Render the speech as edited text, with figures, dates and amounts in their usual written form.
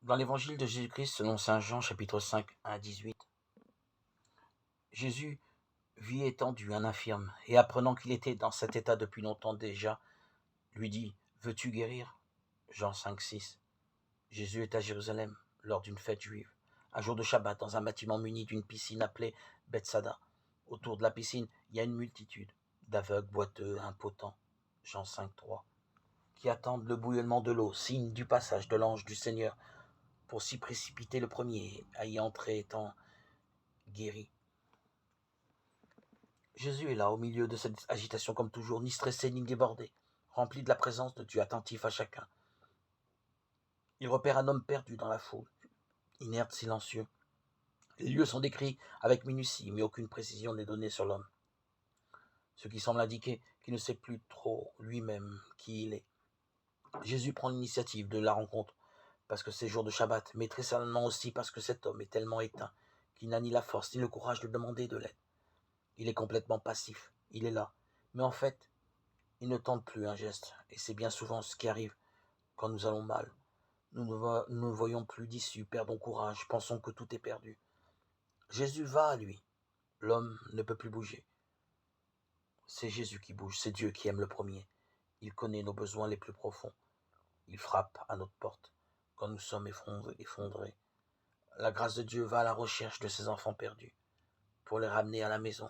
Dans l'évangile de Jésus-Christ selon saint Jean, chapitre 5, 1 à 18, Jésus vit étendu, un infirme, et apprenant qu'il était dans cet état depuis longtemps déjà, lui dit, « Veux-tu guérir ?» Jean 5, 6. Jésus est à Jérusalem, lors d'une fête juive, un jour de Shabbat, dans un bâtiment muni d'une piscine appelée Bethsada. Autour de la piscine, il y a une multitude d'aveugles, boiteux, impotents, Jean 5, 3, qui attendent le bouillonnement de l'eau, signe du passage de l'ange du Seigneur, pour s'y précipiter le premier, à y entrer étant guéri. Jésus est là, au milieu de cette agitation comme toujours, ni stressé ni débordé, rempli de la présence de Dieu, attentif à chacun. Il repère un homme perdu dans la foule, inerte, silencieux. Les lieux sont décrits avec minutie, mais aucune précision n'est donnée sur l'homme, ce qui semble indiquer qu'il ne sait plus trop lui-même qui il est. Jésus prend l'initiative de la rencontre, parce que c'est jour de Shabbat, mais très certainement aussi parce que cet homme est tellement éteint qu'il n'a ni la force ni le courage de demander de l'aide. Il est complètement passif, il est là, mais en fait, il ne tente plus un geste, et c'est bien souvent ce qui arrive quand nous allons mal. Nous ne voyons plus d'issue, perdons courage, pensons que tout est perdu. Jésus va à lui, l'homme ne peut plus bouger. C'est Jésus qui bouge, c'est Dieu qui aime le premier. Il connaît nos besoins les plus profonds. Il frappe à notre porte quand nous sommes effondrés. La grâce de Dieu va à la recherche de ses enfants perdus pour les ramener à la maison.